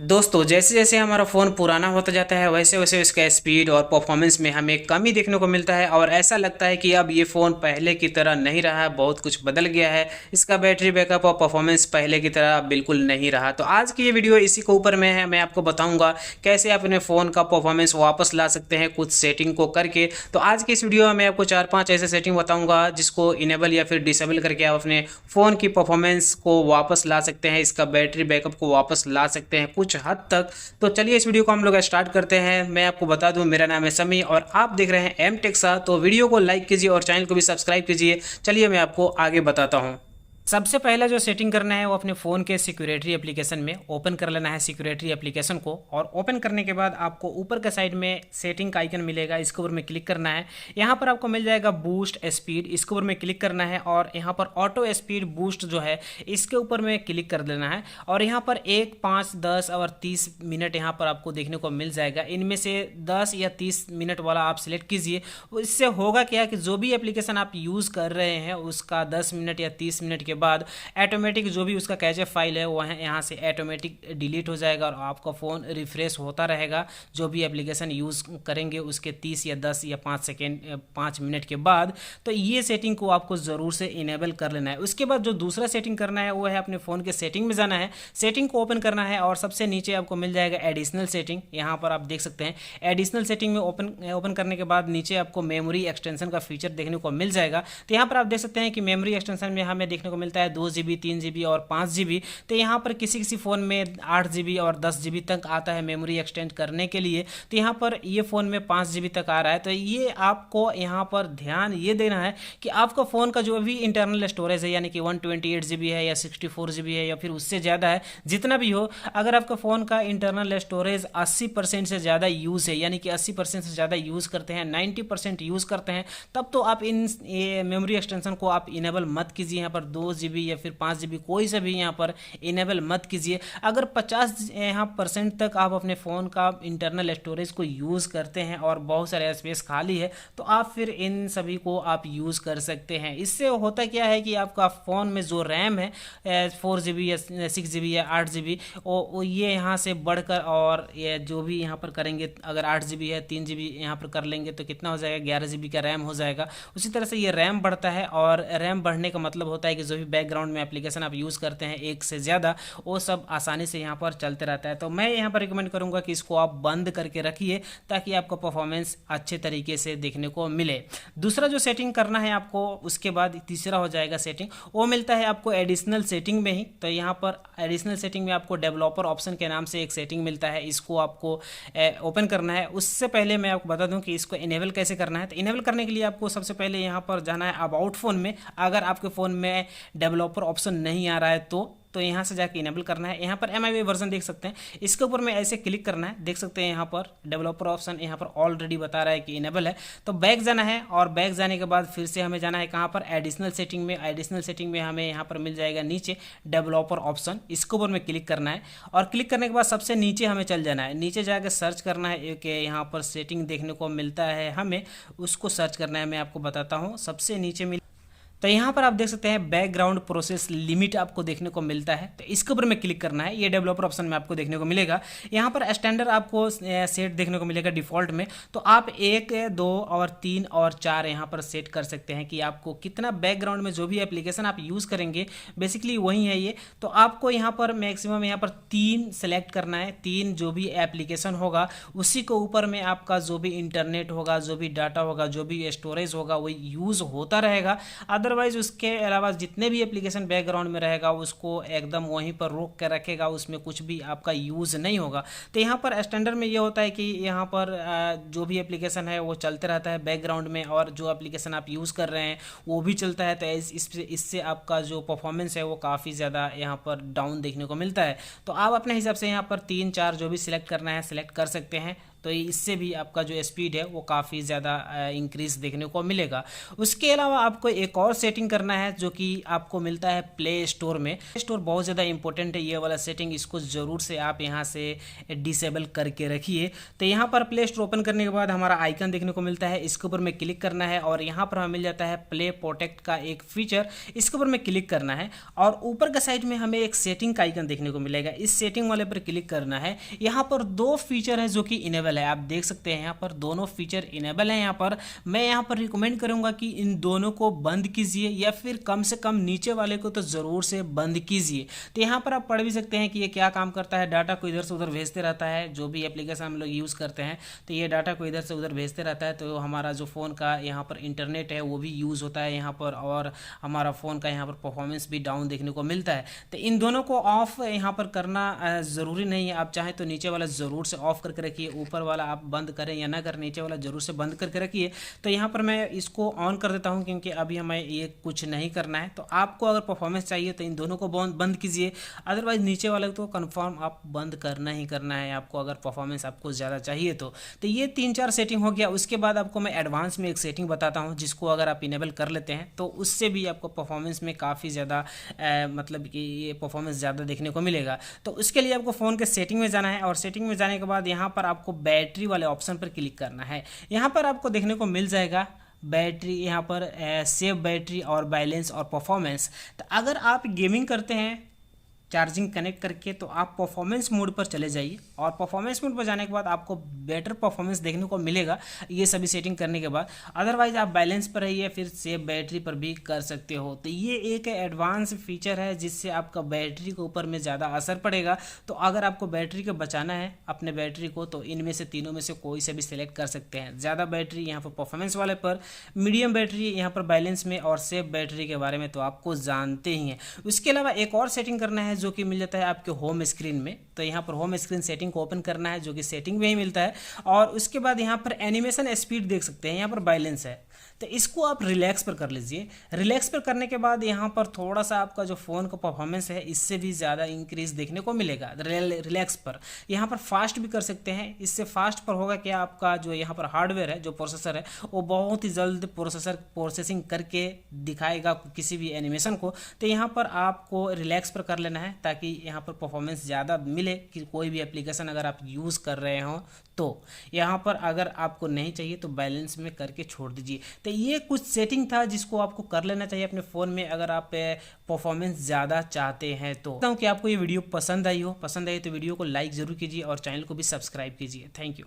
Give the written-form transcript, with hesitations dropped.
दोस्तों जैसे जैसे हमारा फ़ोन पुराना होता जाता है वैसे वैसे इसका स्पीड और परफॉर्मेंस में हमें कमी देखने को मिलता है और ऐसा लगता है कि अब ये फ़ोन पहले की तरह नहीं रहा है, बहुत कुछ बदल गया है। इसका बैटरी बैकअप और परफॉर्मेंस पहले की तरह बिल्कुल नहीं रहा। तो आज की ये वीडियो इसी के ऊपर में है। मैं आपको बताऊंगा कैसे आप अपने फ़ोन का परफॉर्मेंस वापस ला सकते हैं कुछ सेटिंग को करके। तो आज की इस वीडियो में मैं आपको 4-5 ऐसे सेटिंग बताऊँगा जिसको इनेबल या फिर डिसेबल करके आप अपने फ़ोन की परफॉर्मेंस को वापस ला सकते हैं, इसका बैटरी बैकअप को वापस ला सकते हैं कुछ हद तक। तो चलिए इस वीडियो को हम लोग स्टार्ट करते हैं। मैं आपको बता दूं, मेरा नाम है समी और आप देख रहे हैं एम टेक्सा। तो वीडियो को लाइक कीजिए और चैनल को भी सब्सक्राइब कीजिए। चलिए मैं आपको आगे बताता हूं। सबसे पहला जो सेटिंग करना है वो अपने फ़ोन के सिक्योरिटी एप्लीकेशन में ओपन कर लेना है सिक्योरिटी एप्लीकेशन को। और ओपन करने के बाद आपको ऊपर के साइड में सेटिंग का आइकन मिलेगा, इसके ऊपर में क्लिक करना है। यहाँ पर आपको मिल जाएगा बूस्ट स्पीड, इसके ऊपर में क्लिक करना है और यहाँ पर ऑटो स्पीड बूस्ट जो है इसके ऊपर में क्लिक कर देना है। और यहाँ पर 1, 5, 10 और 30 मिनट यहाँ पर आपको देखने को मिल जाएगा। इनमें से 10 या 30 मिनट वाला आप सिलेक्ट कीजिए। इससे होगा क्या कि जो भी एप्लीकेशन आप यूज़ कर रहे हैं उसका 10 मिनट या 30 मिनट के बाद ऑटोमेटिक जो भी उसका कैचे फाइल है वह यहाँ से ऑटोमेटिक डिलीट हो जाएगा और आपका फ़ोन रिफ्रेश होता रहेगा जो भी एप्लीकेशन यूज़ करेंगे उसके 30 या 10 या 5 मिनट के बाद। तो ये सेटिंग को आपको ज़रूर से इनेबल कर लेना है। उसके बाद जो दूसरा सेटिंग करना है वो है अपने फ़ोन के सेटिंग में जाना है, सेटिंग को ओपन करना है और सबसे नीचे आपको मिल जाएगा एडिशनल सेटिंग। यहाँ पर आप देख सकते हैं एडिशनल सेटिंग में ओपन करने के बाद नीचे आपको मेमोरी एक्सटेंशन का फीचर देखने को मिल जाएगा। तो यहाँ पर आप देख सकते हैं कि मेमोरी एक्सटेंशन में हमें देखने को मिलता है 2 GB, 3 GB और 5 GB। तो यहाँ पर किसी किसी फ़ोन में 8 GB और 10 GB तक आता है मेमोरी एक्सटेंड करने के लिए। तो यहाँ पर ये फ़ोन में 5 GB तक आ रहा है। तो ये आपको यहाँ पर ध्यान ये देना है कि आपका फ़ोन का जो भी इंटरनल स्टोरेज है यानी कि 128 GB है या 64 GB है या फिर उससे ज़्यादा है, जितना भी हो, अगर आपका फ़ोन का इंटरनल स्टोरेज 80% से ज़्यादा यूज़ है यानी कि 80% से ज़्यादा यूज़ करते हैं, 90% यूज़ करते हैं, तब तो आप इन मेमोरी एक्सटेंशन को आप इनेबल मत कीजिए। यहाँ पर 2 GB या फिर 5 GB कोई से भी यहाँ पर इनेबल मत कीजिए। अगर 50 यहाँ % तक आप अपने फ़ोन का इंटरनल स्टोरेज को यूज़ करते हैं और बहुत सारे स्पेस खाली है तो आप फिर इन सभी को आप यूज़ कर सकते हैं। इससे होता क्या है कि आपका फ़ोन में जो रैम है 4 GB या 6 GB या 8 GB वो ये यहाँ से बढ़कर और ये जो भी यहाँ पर करेंगे, अगर 8 GB है 3 GB यहाँ पर कर लेंगे तो कितना हो जाएगा, 11 GB का रैम हो जाएगा। उसी तरह से ये रैम बढ़ता है और रैम बढ़ने का मतलब होता है कि जो भी बैकग्राउंड में एप्लीकेशन आप यूज़ करते हैं एक से ज़्यादा, वो सब आसानी से यहाँ पर चलते रहता है। तो मैं यहाँ पर रिकमेंड करूँगा कि इसको आप बंद करके रखिए ताकि आपका परफॉर्मेंस अच्छे तरीके से देखने को मिले। दूसरा जो सेटिंग करना है आपको, उसके बाद तीसरा हो जाएगा सेटिंग, वो मिलता है आपको एडिशनल सेटिंग में ही। तो यहाँ पर एडिशनल सेटिंग में आपको डेवलपर ऑप्शन के नाम से एक सेटिंग मिलता है, इसको आपको ओपन करना है। उससे पहले मैं आपको बता दूं कि इसको इनेबल कैसे करना है। तो इनेबल करने के लिए आपको सबसे पहले यहाँ पर जाना है अबाउट फ़ोन में। अगर आपके फ़ोन में डेवलपर ऑप्शन नहीं आ रहा है तो यहाँ से जाके इनेबल करना है। यहाँ पर MIUI वर्जन देख सकते हैं, इसके ऊपर में ऐसे क्लिक करना है। देख सकते हैं यहाँ पर डेवलपर ऑप्शन यहाँ पर ऑलरेडी बता रहा है कि इनेबल है। तो बैक जाना है और बैक जाने के बाद फिर से हमें जाना है कहाँ पर, एडिशनल सेटिंग में। एडिशनल सेटिंग में हमें यहाँ पर मिल जाएगा नीचे डेवलपर ऑप्शन, इसके ऊपर में क्लिक करना है और क्लिक करने के बाद सबसे नीचे हमें चल जाना है। नीचे जाकर सर्च करना है, एक यहाँ पर सेटिंग देखने को मिलता है, हमें उसको सर्च करना है। मैं आपको बताता हूँ, सबसे नीचे मिल तो यहाँ पर आप देख सकते हैं बैकग्राउंड प्रोसेस लिमिट आपको देखने को मिलता है। तो इसके ऊपर में क्लिक करना है, ये डेवलपर ऑप्शन में आपको देखने को मिलेगा। यहाँ पर स्टैंडर्ड आपको सेट देखने को मिलेगा डिफ़ॉल्ट में। तो आप 1, 2 और 3 और 4 यहाँ पर सेट कर सकते हैं कि आपको कितना बैकग्राउंड में जो भी एप्लीकेशन आप यूज़ करेंगे, बेसिकली वही है ये। तो आपको यहाँ पर मैक्सिमम यहाँ पर 3 सेलेक्ट करना है। 3 जो भी एप्लीकेशन होगा उसी के ऊपर में आपका जो भी इंटरनेट होगा, जो भी डाटा होगा, जो भी स्टोरेज होगा वो यूज़ होता रहेगा। अदरवाइज उसके अलावा जितने भी एप्लीकेशन बैकग्राउंड में रहेगा उसको एकदम वहीं पर रोक कर रखेगा, उसमें कुछ भी आपका यूज़ नहीं होगा। तो यहाँ पर स्टैंडर्ड में ये होता है कि यहाँ पर जो भी एप्लीकेशन है वो चलते रहता है बैकग्राउंड में और जो एप्लीकेशन आप यूज़ कर रहे हैं वो भी चलता है। तो इससे आपका जो परफॉर्मेंस है वो काफ़ी ज़्यादा यहाँ पर डाउन देखने को मिलता है। तो आप अपने हिसाब से यहाँ पर 3, 4 जो भी सिलेक्ट करना है सिलेक्ट कर सकते हैं। तो इससे भी आपका जो स्पीड है वो काफ़ी ज़्यादा इंक्रीज देखने को मिलेगा। उसके अलावा आपको एक और सेटिंग करना है जो कि आपको मिलता है प्ले स्टोर में। प्ले स्टोर बहुत ज़्यादा इंपॉर्टेंट है ये वाला सेटिंग, इसको ज़रूर से आप यहाँ से डिसेबल करके रखिए। तो यहाँ पर प्ले स्टोर ओपन करने के बाद हमारा आइकन देखने को मिलता है, इसके ऊपर में क्लिक करना है और यहाँ पर हमें मिल जाता है प्ले प्रोटेक्ट का एक फीचर, इसके ऊपर में क्लिक करना है और ऊपर का साइड में हमें एक सेटिंग का आइकन देखने को मिलेगा, इस सेटिंग वाले पर क्लिक करना है। यहाँ पर दो फीचर है जो कि इनेबल है, आप देख सकते हैं यहाँ पर दोनों फीचर इनेबल है। यहाँ पर मैं यहाँ पर रिकमेंड करूँगा कि इन दोनों को बंद कीजिए या फिर कम से कम नीचे वाले को तो ज़रूर से बंद कीजिए। तो यहाँ पर आप पढ़ भी सकते हैं कि ये क्या काम करता है, डाटा को इधर से उधर भेजते रहता है। जो भी एप्लीकेशन हम लोग यूज़ करते हैं तो ये डाटा को इधर से उधर भेजते रहता है, तो हमारा जो फ़ोन का यहाँ पर इंटरनेट है वो भी यूज़ होता है यहाँ पर, और हमारा फ़ोन का यहाँ पर परफॉर्मेंस भी डाउन देखने को मिलता है। तो इन दोनों को ऑफ यहाँ पर करना ज़रूरी नहीं है, आप चाहें तो नीचे वाला ज़रूर से ऑफ करके रखिए, ऊपर वाला आप बंद करें या ना करें, नीचे वाला ज़रूर से बंद करके रखिए। तो यहाँ पर मैं इसको ऑन कर देता हूँ क्योंकि अभी हमें ये कुछ नहीं करना है। तो आपको अगर परफॉर्मेंस चाहिए तो इन दोनों को बंद कीजिए, अदरवाइज नीचे वाले तो कंफर्म आप बंद करना ही करना है आपको, अगर परफॉर्मेंस आपको ज़्यादा चाहिए तो। ये 3-4 सेटिंग हो गया। उसके बाद आपको मैं एडवांस में एक सेटिंग बताता हूँ जिसको अगर आप इनेबल कर लेते हैं तो उससे भी आपको परफॉर्मेंस में काफ़ी ज़्यादा मतलब कि ये परफॉर्मेंस ज़्यादा देखने को मिलेगा। तो उसके लिए आपको फ़ोन के सेटिंग में जाना है और सेटिंग में जाने के बाद यहाँ पर आपको बैटरी वाले ऑप्शन पर क्लिक करना है। यहाँ पर आपको देखने को मिल जाएगा बैटरी, यहाँ पर सेव बैटरी और बैलेंस और परफॉर्मेंस। तो अगर आप गेमिंग करते हैं चार्जिंग कनेक्ट करके तो आप परफॉर्मेंस मोड पर चले जाइए और परफॉर्मेंस मोड पर जाने के बाद आपको बेटर परफॉर्मेंस देखने को मिलेगा ये सभी सेटिंग करने के बाद। अदरवाइज आप बैलेंस पर रहिए, फिर सेव बैटरी पर भी कर सकते हो। तो ये एक एडवांस फीचर है जिससे आपका बैटरी के ऊपर में ज़्यादा असर पड़ेगा। तो अगर आपको बैटरी को बचाना है अपने बैटरी को तो इनमें से तीनों में से कोई से भी सिलेक्ट कर सकते हैं। ज़्यादा बैटरी यहाँ पर परफॉर्मेंस वाले पर, मीडियम बैटरी यहाँ पर बैलेंस में, और सेव बैटरी के बारे में तो आपको जानते ही हैं। उसके अलावा एक और सेटिंग करना है जो कि मिल जाता है आपके होम स्क्रीन में। तो यहाँ पर होम स्क्रीन सेटिंग को ओपन करना है जो कि सेटिंग में ही मिलता है, और उसके बाद यहाँ पर एनिमेशन स्पीड देख सकते हैं, यहाँ पर बैलेंस है तो इसको आप रिलैक्स पर कर लीजिए। रिलैक्स पर करने के बाद यहाँ पर थोड़ा सा आपका जो फ़ोन का परफॉर्मेंस है इससे भी ज़्यादा इंक्रीज देखने को मिलेगा। रिलैक्स पर यहाँ पर फास्ट भी कर सकते हैं, इससे फास्ट पर होगा क्या, आपका जो यहाँ पर हार्डवेयर है जो प्रोसेसर है वो बहुत ही जल्द प्रोसेसिंग करके दिखाएगा किसी भी एनिमेशन को। तो यहाँ पर आपको रिलैक्स पर कर लेना है ताकि यहाँ पर परफॉर्मेंस ज़्यादा मिले कि कोई भी एप्लीकेशन अगर आप यूज़ कर रहे हो तो। यहाँ पर अगर आपको नहीं चाहिए तो बैलेंस में करके छोड़ दीजिए। तो ये कुछ सेटिंग था जिसको आपको कर लेना चाहिए अपने फ़ोन में अगर आप परफॉर्मेंस ज़्यादा चाहते हैं तो। कि आपको ये वीडियो पसंद आई तो वीडियो को लाइक ज़रूर कीजिए और चैनल को भी सब्सक्राइब कीजिए। Thank you.